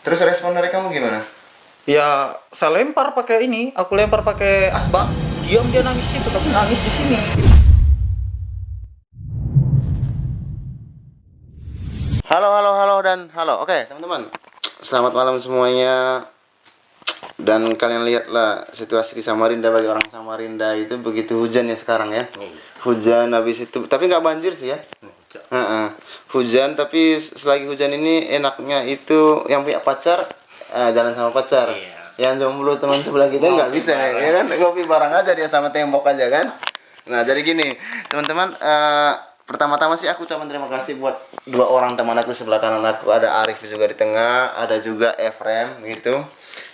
Terus respon dari kamu gimana? Ya saya lempar pakai ini, aku lempar pakai asbak. Diam dia nangis situ, tapi nangis di sini. Halo, halo, halo, dan halo. Oke, teman-teman. Selamat malam semuanya. Dan kalian lihatlah situasi di Samarinda, bagi orang Samarinda itu begitu hujan ya sekarang ya. Hujan habis itu, tapi nggak banjir sih ya. Hujan, tapi selagi hujan ini enaknya itu yang punya pacar jalan sama pacar. Yang jomblo teman sebelah kita nggak bisa ya kan, ngopi bareng aja dia sama tembok aja kan. Nah jadi gini teman-teman, pertama-tama sih aku ucapkan terima kasih buat dua orang teman aku sebelah kanan aku, ada Arif juga di tengah, ada juga Efrem gitu.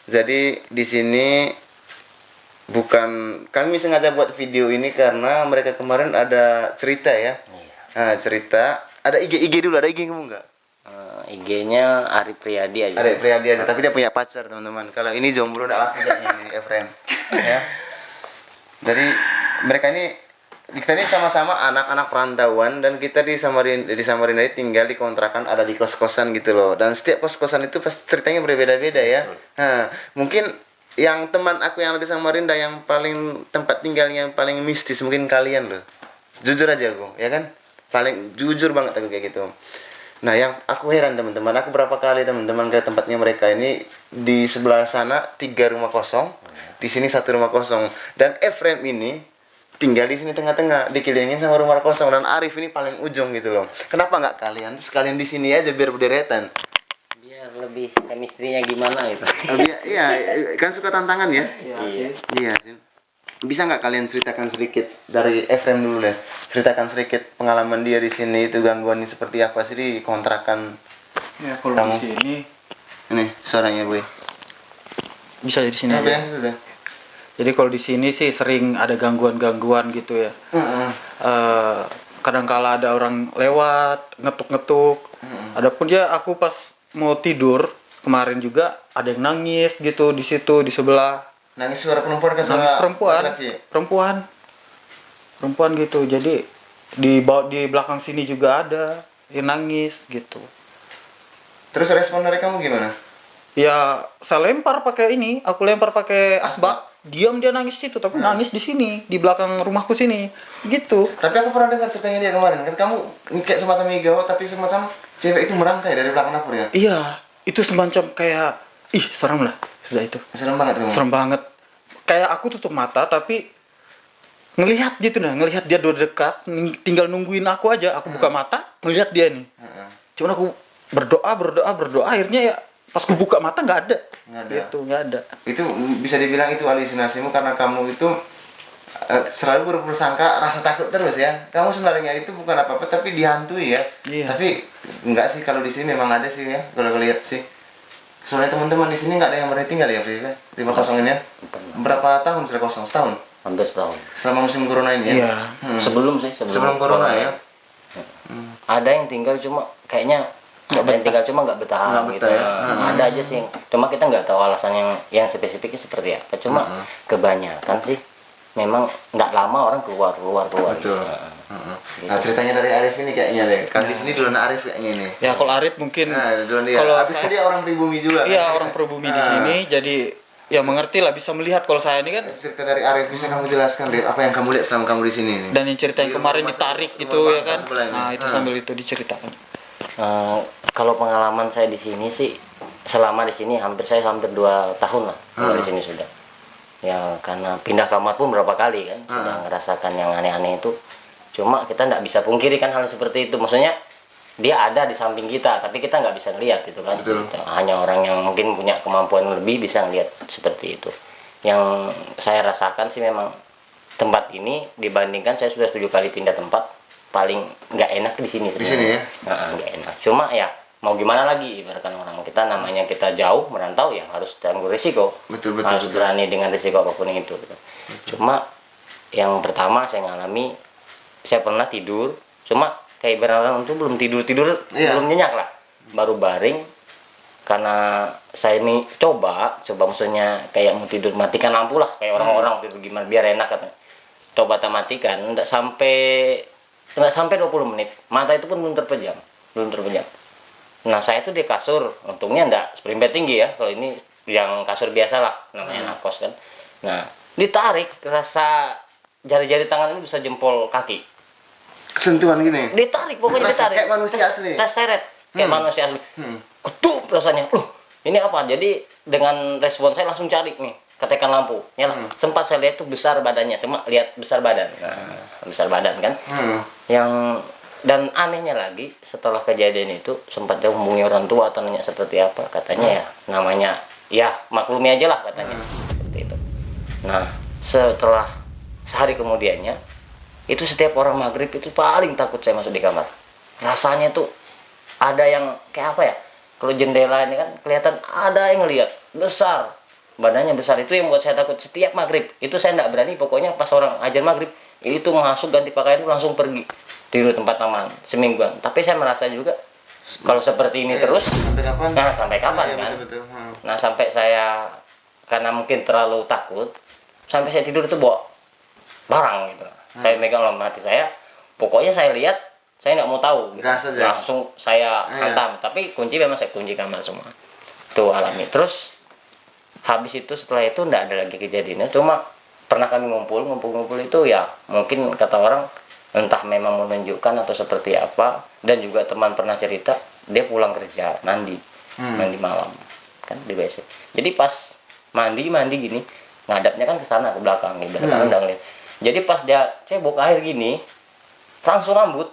Jadi di sini bukan kami sengaja buat video ini karena mereka kemarin ada cerita ya. Nah, cerita ada IG dulu, ada IG kamu nggak? IG-nya Ari Priadi aja. Ada Priadi aja, tapi dia punya pacar teman-teman. Kalau ini jomblo nggak laku kayaknya ini Efrem. Ya. Jadi mereka ini kita ini sama-sama anak-anak perantauan dan kita di Samarinda ini tinggal di kontrakan, ada di kos-kosan gitu loh. Dan setiap kos-kosan itu pasti ceritanya berbeda-beda ya. Nah, mungkin yang teman aku yang ada di Samarinda yang paling tempat tinggalnya yang paling mistis mungkin kalian loh. Jujur aja aku, ya kan? Paling jujur banget aku kayak gitu. Nah, yang aku heran teman-teman, aku berapa kali teman-teman ke tempatnya mereka ini, di sebelah sana 3 rumah kosong, di sini 1 rumah kosong. Dan Efrem ini tinggal di sini tengah-tengah, dikelilingin sama rumah kosong, dan Arif ini paling ujung gitu loh. Kenapa nggak kalian sekalian di sini aja biar berderetan? Biar lebih chemistry-nya gimana gitu. Iya, kan suka tantangan ya? Iya. Iya sih. Bisa nggak kalian ceritakan sedikit dari Efrem dulu deh? Ceritakan sedikit pengalaman dia di sini, itu gangguannya seperti apa sih di kontrakan? Ya kalau Kamu? di sini Ini suaranya boy. bisa di sini Nah, aja. biasa saja. Jadi kalau di sini sih sering ada gangguan-gangguan gitu ya. Kadang-kala ada orang lewat ngetuk-ngetuk. Adapun ya aku pas mau tidur kemarin juga ada yang nangis gitu di situ di sebelah. Nangis suara perempuan kan suara Nangis perempuan, laki-laki? perempuan gitu. Jadi di belakang sini juga ada yang nangis gitu. Terus respon dari kamu gimana? Ya saya lempar pakai ini, aku lempar pakai asbak. Diam dia nangis situ, tapi nangis di sini, di belakang rumahku sini, gitu. Tapi aku pernah dengar ceritanya dia kemarin, kan kamu kayak sama-sama gawa tapi sama-sama cewek itu merangkai dari belakang dapur ya? Iya, itu semacam kayak, serem lah, sudah itu. Serem banget kamu. Serem banget. Kayak aku tutup mata, tapi ngelihat gitu nah, ngelihat dia udah dekat, tinggal nungguin aku aja. Aku buka mata, ngelihat dia nih. Cuman aku berdoa, akhirnya ya pas aku buka mata nggak ada. Nggak ada. Gitu, nggak ada. Itu bisa dibilang itu halusinasimu karena kamu itu selalu berprasangka rasa takut terus ya. Kamu sebenarnya itu bukan apa-apa tapi dihantui ya. Iya Tapi enggak sih, kalau di sini memang ada sih ya. Kalau lihat sih. Soalnya teman-teman di sini nggak ada yang berani tinggal ya, Bri, ya? 5 ini ya. Berapa tahun sudah kosong? Setahun? Hampir setahun. Selama musim corona ini ya? Iya. Sebelum Sebelum corona ya? Ada yang tinggal cuma kayaknya nggak betah Nggak gitu. betah ya? Ada aja sih. Cuma kita nggak tahu alasan yang spesifiknya seperti apa. Cuma kebanyakan sih memang nggak lama orang keluar. Betul. Gitu. Nah, ceritanya dari Arif ini kayaknya deh. Kan di sini duluan Arif kayaknya ini. Ya kalau Arif mungkin Nah, duluan dia. kalau Habis itu dia orang pribumi juga. iya kan? orang pribumi di sini, jadi ya mengerti lah, bisa melihat. Kalau saya ini kan, Cerita dari Arif bisa kamu jelaskan, Rif, apa yang kamu lihat selama kamu di sini? dan yang cerita yang Di kemarin rumah ditarik rumah gitu ya kan. sebelah ini. Nah itu sambil itu diceritakan. Kalau pengalaman saya di sini sih, selama di sini saya hampir 2 tahun lah tinggal di sini sudah. Ya karena pindah kamar pun berapa kali kan, sudah ngerasakan yang aneh-aneh itu. Cuma kita nggak bisa pungkiri kan hal seperti itu. Maksudnya dia ada di samping kita, tapi kita nggak bisa ngelihat gitu kan. Betul. Hanya orang yang mungkin punya kemampuan lebih bisa ngelihat seperti itu. Yang saya rasakan sih memang tempat ini dibandingkan saya sudah 7 kali pindah tempat, paling nggak enak di sini Di sini ya? nggak enak. Cuma ya mau gimana lagi, ibaratkan orang kita namanya kita jauh merantau ya harus tanggung risiko. Betul. Harus berani dengan risiko apapun itu gitu. Cuma yang pertama saya ngalami, saya pernah tidur, cuma kayak beneran itu belum tidur Iya. belum nyenyak lah, baru baring karena saya coba maksudnya kayak mau tidur matikan lampu lah kayak orang-orang tidur gimana biar enak katanya. Coba tak matikan, nggak sampai 20 menit mata itu pun belum terpejam. Nah saya tuh di kasur, untungnya enggak spring bed tinggi ya, kalau ini yang kasur biasa lah namanya nakos kan. Nah ditarik, rasa jari-jari tangan ini bisa jempol kaki, Kesentuhan gini. ditarik pokoknya Rasa ditarik kayak manusia asli. seret kayak manusia asli. Kedup rasanya, ini apa? Jadi dengan respon saya langsung cari nih, ketekan lampu nyala. Sempat saya lihat tuh besar badannya, semua lihat besar badan. Nah, besar badan kan. Yang dan anehnya lagi, setelah kejadian itu sempat dia hubungi orang tua atau nanya seperti apa, katanya ya namanya ya maklumi aja lah katanya, seperti itu. Nah setelah sehari kemudiannya itu setiap orang maghrib itu paling takut saya masuk di kamar. Rasanya tuh ada yang kayak apa ya, kalau jendela ini kan kelihatan ada yang ngelihat besar, badannya besar, itu yang buat saya takut. Setiap maghrib itu saya tidak berani, pokoknya pas orang ajar maghrib itu masuk ganti pakaian itu langsung pergi tidur tempat taman semingguan. Tapi saya merasa juga kalau seperti ini terus Sampai kapan? nah sampai kapan Iya, kan. betul. Nah sampai saya karena mungkin terlalu takut, sampai saya tidur itu bawa barang gitu. Saya megang dalam hati saya, pokoknya saya lihat saya nggak mau tahu gitu. Gas aja. Langsung saya Iya. hantam, tapi kunci memang saya kunci kamar semua tuh alami. Terus habis itu setelah itu nggak ada lagi kejadiannya, cuma pernah kami ngumpul itu ya mungkin kata orang entah memang menunjukkan atau seperti apa. Dan juga teman pernah cerita dia pulang kerja mandi malam kan di WC, jadi pas mandi gini ngadapnya kan ke sana ke belakang gitu kan udah ngeliat. Jadi pas dia cebok air gini langsung rambut,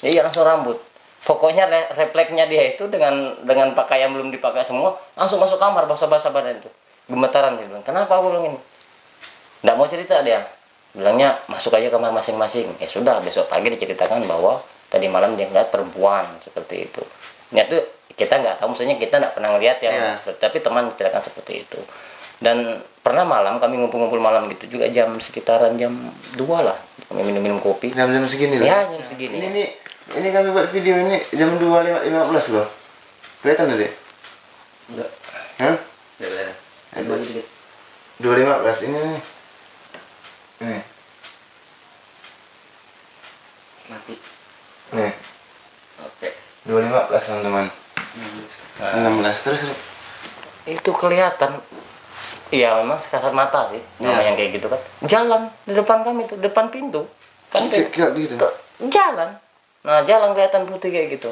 iya langsung rambut. Pokoknya refleksnya dia itu dengan pakaian belum dipakai semua langsung masuk kamar, basah-basah badan itu gemetaran. Dia bilang, kenapa? Aku bilang ini nggak mau cerita, dia bilangnya masuk aja kamar masing-masing. Ya sudah, besok pagi diceritakan bahwa tadi malam dia ngeliat perempuan seperti itu. Ini tuh kita nggak tahu, maksudnya kita nggak pernah ngeliat yang seperti, tapi teman menceritakan seperti itu. Dan pernah malam kami ngumpul-ngumpul malam gitu juga, jam sekitaran jam 2 lah kami minum-minum kopi. Jam-jam segini loh. Ya jam segini. Ini kami buat video ini jam 2.15 loh. Kelihatan tadi? Enggak. Hah? Enggak. 2.15 ini nih. Nih. Mati. Nih. Oke. 2.15 teman-teman. 16 terus. Itu kelihatan. Iya memang sekasat mata sih, namanya yang kayak gitu kan. Jalan di depan kami tuh, depan pintu. Kan Sekira gitu. jalan. Nah, jalan kelihatan putih kayak gitu.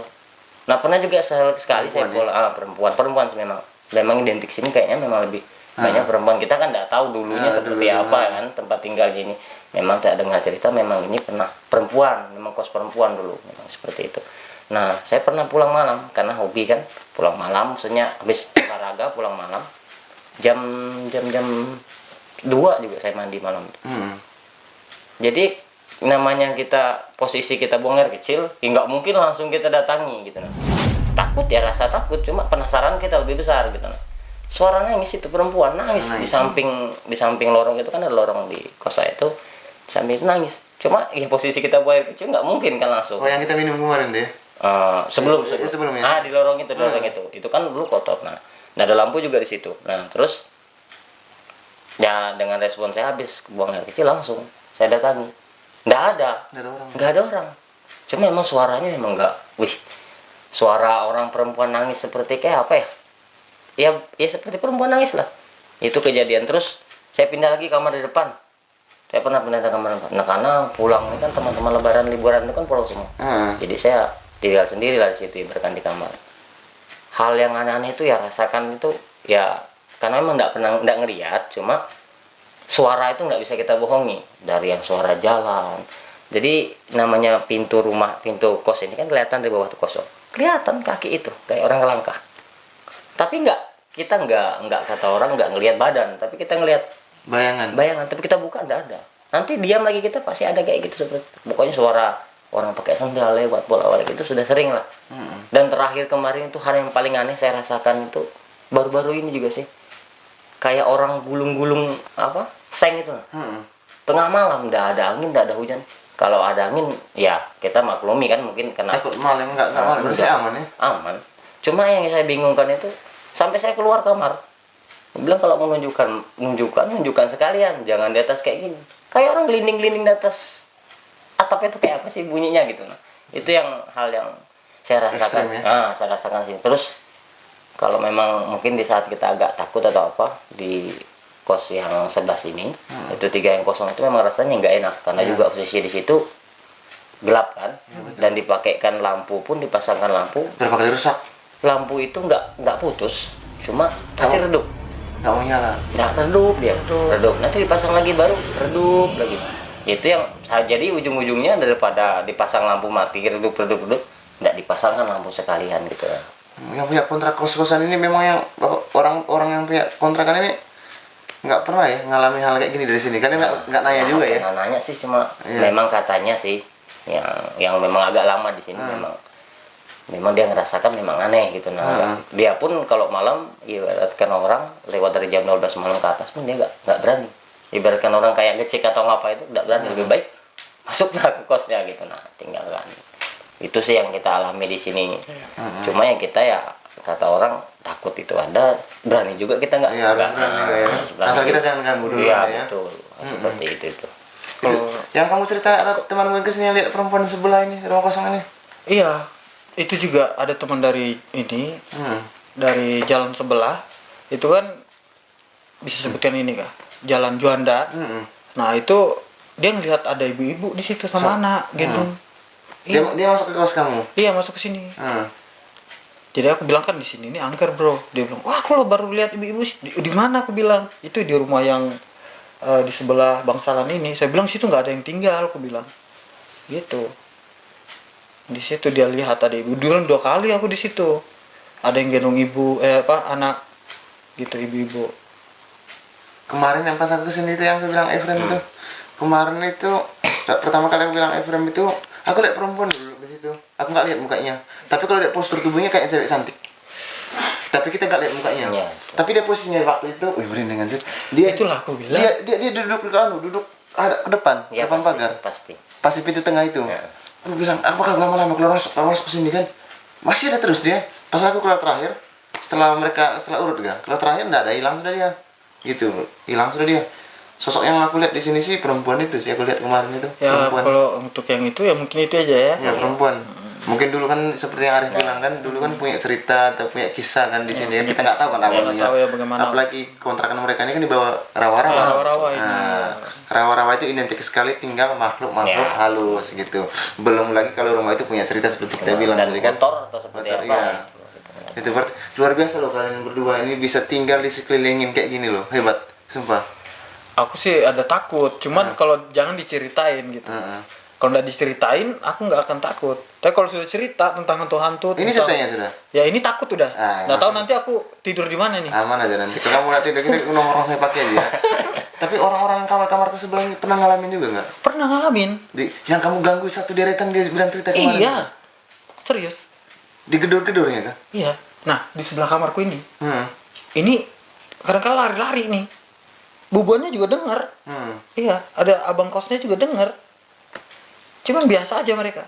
Nah, pernah juga sekali saya pulang perempuan sih memang identik sini kayaknya memang lebih banyak perempuan. Kita kan nggak tahu dulunya seperti apa kan tempat tinggal gini. Memang tak dengar cerita memang ini pernah perempuan, memang kos perempuan dulu, memang seperti itu. Nah, saya pernah pulang malam karena hobi kan, pulang malam maksudnya habis olahraga pulang malam. Jam 2 juga saya mandi malam itu. Jadi namanya kita posisi kita buang air kecil, ya nggak mungkin langsung kita datangi gitu. Takut ya, rasa takut, cuma penasaran kita lebih besar gitu. Suara nangis itu perempuan nangis di samping lorong itu kan ada lorong di kos saya itu, sambil nangis. Cuma ya posisi kita buang air kecil nggak mungkin kan langsung. Oh yang kita minum kemarin deh. Sebelumnya. Di lorong itu kan dulu kotor. Nah ada lampu juga di situ. Nah terus ya dengan respon saya habis buang air kecil langsung saya datangi. Nggak ada orang. Cuma emang suaranya memang nggak, suara orang perempuan nangis seperti kayak apa ya? Ya seperti perempuan nangis lah. Itu kejadian. Terus saya pindah lagi kamar di depan. Saya pernah pindah ke kamar depan. Nah karena pulang ini kan teman-teman lebaran liburan itu kan pulang semua. Jadi saya tinggal sendiri lah di situ, ibaratkan di kamar. Hal yang aneh-aneh itu ya rasakan itu ya karena memang nggak ngeliat, cuma suara itu nggak bisa kita bohongi dari yang suara jalan. Jadi namanya pintu kos ini kan kelihatan dari bawah tuh kosong, kelihatan kaki itu kayak orang ngelangkah. Tapi kita nggak kata orang nggak ngelihat badan, tapi kita ngelihat bayangan. Tapi kita buka nggak ada. Nanti diam lagi kita pasti ada kayak gitu seperti. Pokoknya suara orang pakai sandal lewat bolak-balik itu sudah sering lah. Dan terakhir kemarin itu hal yang paling aneh saya rasakan itu baru-baru ini juga sih, kayak orang gulung-gulung seng itu tengah malam, nggak ada angin, nggak ada hujan. Kalau ada angin ya kita maklumi kan, mungkin kena takut malam nggak malam berarti aman ya. Aman. Cuma yang saya bingungkan itu sampai saya keluar kamar, saya bilang kalau mau nunjukkan sekalian, jangan di atas kayak gini, kayak orang gelinding di atas atap itu kayak apa sih bunyinya gitu. Nah itu yang hal yang saya rasakan. Ekstrim ya? Saya rasakan sini. Terus kalau memang mungkin di saat kita agak takut atau apa di kos yang sebelah sini, itu 3 yang kosong itu memang rasanya nggak enak karena juga posisi di situ gelap kan, dan dipakaikan lampu pun dipasangkan lampu. Berapa kali rusak? Lampu itu nggak putus, cuma pasti redup. Nggak mau nyala. Nggak redup dia, redup. Nanti dipasang lagi baru redup lagi. Itu yang saya jadi ujung-ujungnya daripada dipasang lampu mati redup, nggak dipasangkan lampu sekalian gitu ya. Yang punya kontrak kos-kosan ini memang yang orang yang punya kontrakan ini nggak pernah ya ngalamin hal kayak gini dari sini, kan dia nggak nanya juga ya. Nggak nanya sih, cuma Iya. memang katanya sih yang memang agak lama di sini memang dia ngerasakan memang aneh gitu. Nah, dia pun kalau malam ibaratkan orang lewat dari jam 12 malam ke atas pun dia nggak berani. Ibaratkan orang kayak ngecek atau ngapa itu nggak berani, lebih baik masuklah ke kosnya gitu. Nah, tinggalkan. Itu sih yang kita alami di sini. Cuma yang kita ya kata orang takut itu ada, berani juga kita nggak. Iya, harus berani nggak ya. berani. Asal kita jangan ganggu dulu Iya, ya. betul. Seperti itu. Yang kamu cerita ada teman kesini yang lihat perempuan sebelah ini rumah kosong ini. Iya, itu juga ada teman dari ini, dari jalan sebelah. Itu kan bisa sebutkan ini kah? Jalan Juanda. Nah, itu dia ngelihat ada ibu-ibu di situ sama anak gendong. Dia masuk ke kos kamu. Iya, masuk ke sini. Jadi aku bilang kan di sini ini angker bro. Dia bilang, wah aku lo baru lihat ibu-ibu sih. Di mana? Aku bilang itu di rumah yang di sebelah Bangsalan ini. Saya bilang situ nggak ada yang tinggal. Aku bilang gitu. Di situ dia lihat ada ibu. Dulu 2 kali aku di situ. Ada yang gendong ibu, anak gitu, ibu-ibu. Kemarin yang pas aku kesini itu yang aku bilang Efrem itu. Kemarin itu pertama kali aku bilang Efrem itu, aku lihat perempuan dulu di situ. Aku nggak lihat mukanya. Tapi kalau lihat postur tubuhnya kayak cewek cantik. Tapi kita nggak lihat mukanya. Iya. Tapi dia posisinya waktu itu, merinding kan sih. Dia Itulah aku bilang. dia duduk duduk ada ke depan, Ya, depan pagar. pasti. Pas di pintu tengah itu. Ya. Aku bilang, aku bakal lama-lama keluar masuk ke sini kan. Masih ada terus dia. Pas aku keluar terakhir, setelah urut kan, keluar terakhir nggak ada, hilang sudah dia. Gitu, hilang sudah dia. Sosok yang aku lihat di sini sih perempuan itu sih, aku lihat kemarin itu. Ya Perempuan. kalau untuk yang itu ya mungkin itu aja ya. Ya perempuan. Mungkin dulu kan seperti yang Arif bilang kan, dulu kan punya cerita atau punya kisah kan di sini. Kita nggak tahu kan awalnya. Nggak tahu ya bagaimana. Apalagi kontrakan mereka ini kan di bawah rawa-rawa. Rawa-rawa ini. Nah, rawa-rawa itu identik sekali tinggal makhluk Ya. halus gitu. Belum lagi kalau rumah itu punya cerita seperti kita bilang Dan tadi kan. kotor atau seperti Kotor, apa? iya. Itu berarti luar biasa loh kalian berdua ini bisa tinggal di sekelilingin kayak gini loh. Hebat, sumpah. Aku sih ada takut, cuman kalau jangan diceritain gitu. Kalau nggak diceritain, aku nggak akan takut. Tapi kalau sudah cerita tentang hantu-hantu, Ini tentang- ceritanya sudah. Ya ini takut udah. Ah, Nggak tahu nanti aku tidur di mana nih. Aman aja nanti. Kalau kamu nanti kita nomor saya pakai aja. Tapi orang-orang yang kamar ke sebelah ini pernah ngalamin juga nggak? Pernah ngalamin? Yang kamu ganggu satu deretan dia bilang cerita kemarin. Iya, serius. Digedor-gedornya kan? Iya. Nah di sebelah kamarku ini, Hmm. ini kadang-kadang lari-lari nih. Bubuannya juga dengar. Iya, ada abang kosnya juga dengar. Cuman biasa aja mereka.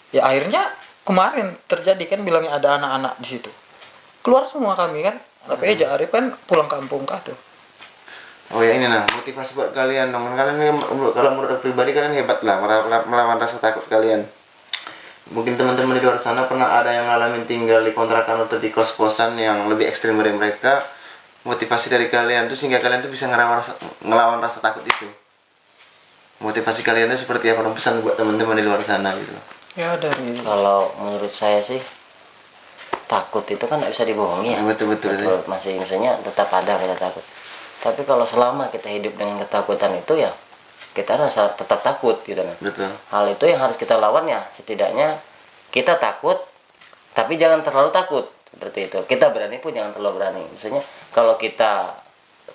Ya akhirnya kemarin terjadi kan bilangnya ada anak-anak di situ. Keluar semua kami kan. Tapi aja Arif kan pulang kampung kah tuh. Oh ya ini nah motivasi buat kalian dong. Kalian ini kalau menurut aku pribadi kalian hebat lah melawan rasa takut kalian. Mungkin teman-teman di luar sana pernah ada yang ngalamin tinggal di kontrakan atau di kos-kosan yang lebih ekstrim dari mereka. Motivasi dari kalian tuh sehingga kalian tuh bisa ngelawan rasa takut itu. Motivasi kalian itu seperti apa? Pesan buat teman-teman di luar sana gitu. Ya dari Kalau menurut saya sih takut itu kan nggak bisa dibohongi ya. Betul-betul sih. Masih misalnya tetap ada kita takut. Tapi kalau selama kita hidup dengan ketakutan itu ya kita rasa tetap takut gitu kan. Betul. Hal itu yang harus kita lawan ya, setidaknya kita takut tapi jangan terlalu takut. Seperti itu. Kita berani pun jangan terlalu berani. Misalnya kalau kita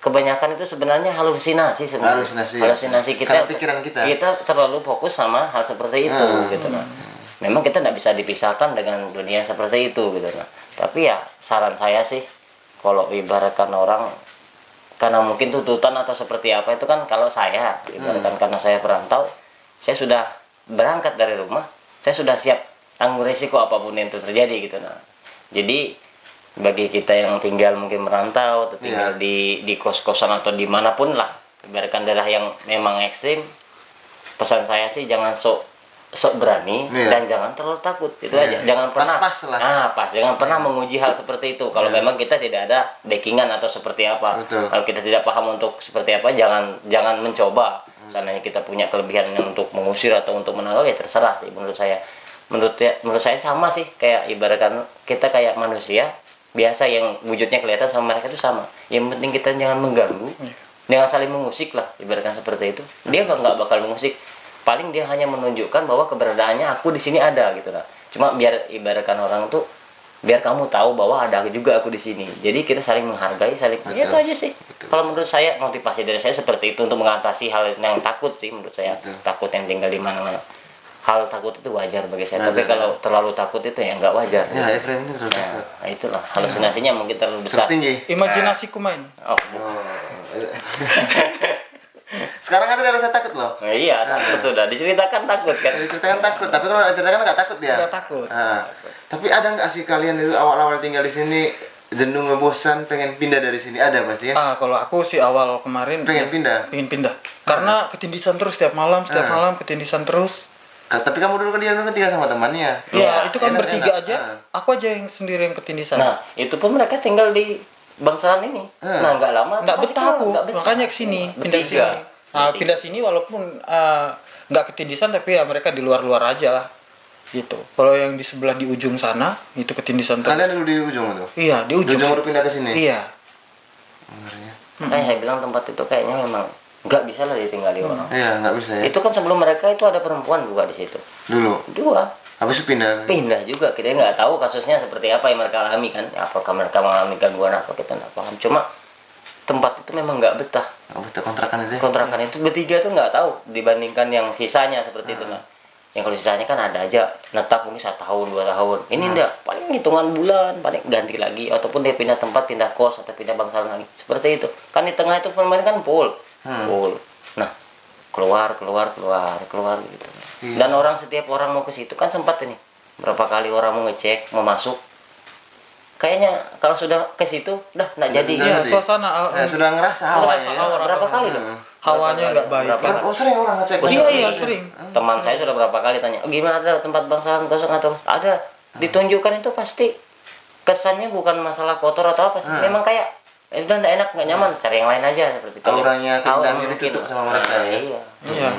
kebanyakan itu sebenarnya halusinasi sebenarnya. Halusinasi, ya. kita. Karena pikiran kita. Terlalu fokus sama hal seperti itu gitu nah. Memang kita tidak bisa dipisahkan dengan dunia seperti itu gitu nah. Tapi ya saran saya sih kalau ibaratkan orang karena mungkin tuntutan atau seperti apa itu kan kalau saya ibaratkan karena saya perantau, saya sudah berangkat dari rumah, saya sudah siap tanggung resiko apapun yang itu terjadi gitu nah. Jadi bagi kita yang tinggal mungkin merantau atau tinggal di kos-kosan atau dimanapun lah ibaratkan daerah yang memang ekstrim, pesan saya sih jangan sok sok berani Iya. dan jangan terlalu takut itu Iya. aja. Jangan pernah Pas-pas lah. jangan pernah menguji hal seperti itu kalau Iya. memang kita tidak ada backingan atau seperti apa. Betul. Kalau kita tidak paham untuk seperti apa, jangan mencoba. Seandainya kita punya kelebihan untuk mengusir atau untuk menangkal ya terserah sih menurut saya. Menurut saya sama sih, kayak ibaratkan kita kayak manusia biasa yang wujudnya kelihatan sama mereka itu sama. Yang penting kita jangan mengganggu, jangan saling mengusik lah, ibaratkan seperti itu. Dia nggak bakal mengusik, paling dia hanya menunjukkan bahwa keberadaannya aku di sini ada gitu lah. Cuma biar ibaratkan orang tuh biar kamu tahu bahwa ada juga aku di sini. Jadi kita saling menghargai, saling ya itu aja sih. Kalau menurut saya motivasi dari saya seperti itu untuk mengatasi hal yang takut sih menurut saya. Betul. Takut yang tinggal di mana-mana. Hal takut itu wajar bagi saya. Wajar. Tapi kalau terlalu takut itu ya nggak wajar. Ya, Efren ini terlalu takut. Nah, itulah halusinasinya mungkin terlalu besar. Tertinggi. Imajinasiku main. Oh, Sekarang kan udah rasa takut loh. iya takut sudah diceritakan takut kan. Diceritakan takut, tapi kalau diceritakan nggak takut dia. Nggak takut. Nah, tapi ada nggak sih kalian itu awal-awal tinggal di sini jenuh, ngebosan, pengen pindah dari sini? Ada pasti ya? Kalau aku sih awal kemarin Pengen pindah? pengen pindah. Karena ketindisan terus setiap malam ketindisan terus. Tapi kamu dulu kan dia dulu kan tinggal sama temannya. Iya, itu kan enak, bertiga enak. aja. Aku aja yang sendiri yang ketindisan. Nah, itu pun mereka tinggal di bangsalan ini. Nah, nggak lama Nggak pasti betah keluar, aku, nggak betah. makanya kesini, pindah ke Bertiga. sini. Pindah sini walaupun nggak ketindisan tapi ya mereka di luar-luar aja lah. Gitu. Kalau yang di sebelah di ujung sana itu ketindisan terus. Kalian dulu di ujung tuh? Iya, di Di ujung. ujung baru pindah ke sini? Iya. Ngerinya. Makanya saya bilang tempat itu kayaknya memang nggak bisa lah ditinggali orang. Iya, nggak bisa ya. Itu kan sebelum mereka itu ada perempuan juga di situ. Dulu. Dua. Habis itu pindah. Pindah juga, kita nggak tahu kasusnya seperti apa yang mereka alami kan. Apakah mereka mengalami gangguan apa kita nggak paham. Cuma tempat itu memang nggak betah. Oh, kita kontrakan aja. Kontrakan itu bertiga tuh nggak tahu dibandingkan yang sisanya seperti itu nah. Yang kalau sisanya kan ada aja netap mungkin 1 tahun 2 tahun. Ini enggak, paling hitungan bulan, paling ganti lagi ataupun dia pindah tempat, pindah kos atau pindah bangsalan lagi. Seperti itu. Kan di tengah itu kemarin kan full. Nah, keluar gitu. Iya. Dan setiap orang mau ke situ kan sempat ini. Berapa kali orang mau ngecek, mau masuk. Kayaknya kalau sudah ke situ udah nggak jadi. Iya, Jadi. suasana Sudah ngerasa hawanya ya? Berapa kali loh? hawanya nggak baik. Berapa kali? Oh, sering orang ngecek. Iya, sering. Teman saya sudah berapa kali tanya, oh, gimana ada tempat bangsalan kosong atau ada? Ditunjukkan itu pasti kesannya bukan masalah kotor atau apa sih. Memang kayak udah nggak enak, nggak nyaman, cari yang lain aja seperti itu. Auranya, keindahannya Mungkin. ditutup sama mereka ya? Iya. Iya.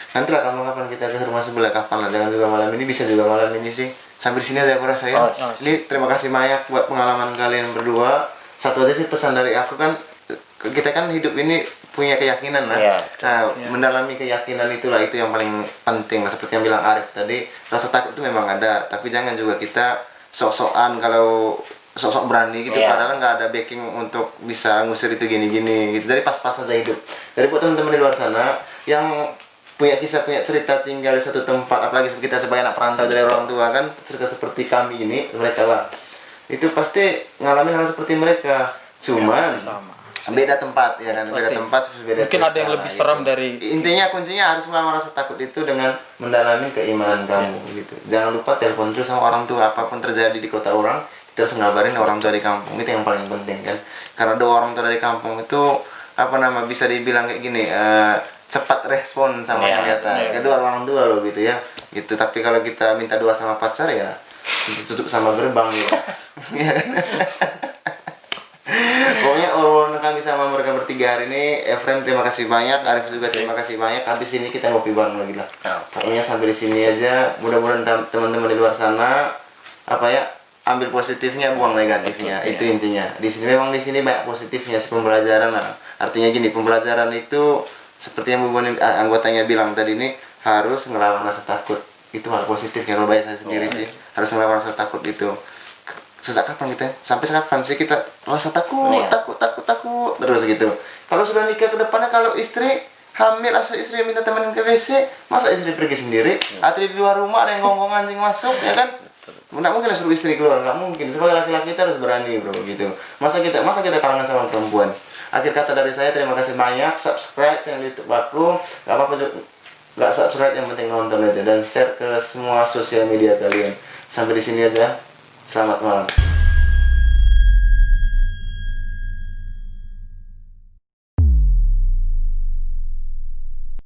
Nanti lah kapan kita ke rumah sebelah, kapan lah, jangan juga malam ini, bisa juga malam ini sih. Sampai di sini aja aku rasa ya. Oh, Ini terima kasih banyak buat pengalaman kalian berdua. Satu aja sih pesan dari aku kan, kita kan hidup ini punya keyakinan lah. Iya. Nah, mendalami keyakinan itulah itu yang paling penting lah. Seperti yang bilang Arif tadi, rasa takut itu memang ada, tapi jangan juga kita sok-sokan kalau sok-sok berani gitu, Iya. padahal nggak ada backing untuk bisa ngusir itu gini-gini gitu. Dari pas-pas aja hidup. Dari buat teman-teman di luar sana yang punya kisah, punya cerita tinggal di satu tempat, apalagi kita sebagai anak perantau dari orang tua kan, cerita seperti kami ini, mereka lah itu pasti ngalamin hal seperti mereka, cuman Sama. beda tempat ya kan, beda Pasti. tempat terus beda Mungkin ada yang cerita, lebih seram dari intinya kuncinya harus melawan rasa takut itu dengan mendalami keimanan kamu gitu. Jangan lupa telepon terus sama orang tua, apapun terjadi di kota orang kita harus ngabarin orang tua di kampung, itu yang paling penting kan, karena doa orang tua dari kampung itu bisa dibilang kayak gini, cepat respon sama yang di atas. Kedua orang tua loh gitu ya. Gitu. Tapi kalau kita minta doa sama pacar ya ditutup sama gerbang gitu. Pokoknya obrolan kami sama mereka bertiga hari ini, Efren terima kasih banyak, Arif juga terima kasih banyak. Habis ini kita ngopi bareng lagi lah. Pokoknya sampai di sini aja. Mudah-mudahan teman-teman di luar sana ambil positifnya, buang negatifnya. Itu intinya. Di sini memang banyak positifnya, pembelajaran lah. Artinya gini, pembelajaran itu seperti yang Bu Boni, anggotanya bilang tadi ini, harus ngelawan rasa takut. Itu hal positif ya, kalau bagi saya sendiri sih, harus ngelawan rasa takut itu. Sejak kapan kita? Sampai kapan sih kita rasa takut terus gitu. Kalau sudah nikah ke depannya, kalau istri hamil atau istri minta temenin ke WC, masa istri pergi sendiri? Atau di luar rumah ada yang ngomong anjing masuk, ya kan? Nggak mungkin suruh istri keluar, nggak mungkin. Sebagai laki-laki kita harus berani bro gitu. Masa kita kalangan sama perempuan. Akhir kata dari saya, terima kasih banyak. Subscribe channel YouTube aku. Gak apa-apa juga, gak subscribe, yang penting nonton aja dan share ke semua sosial media kalian. Sampai di sini aja. Selamat malam.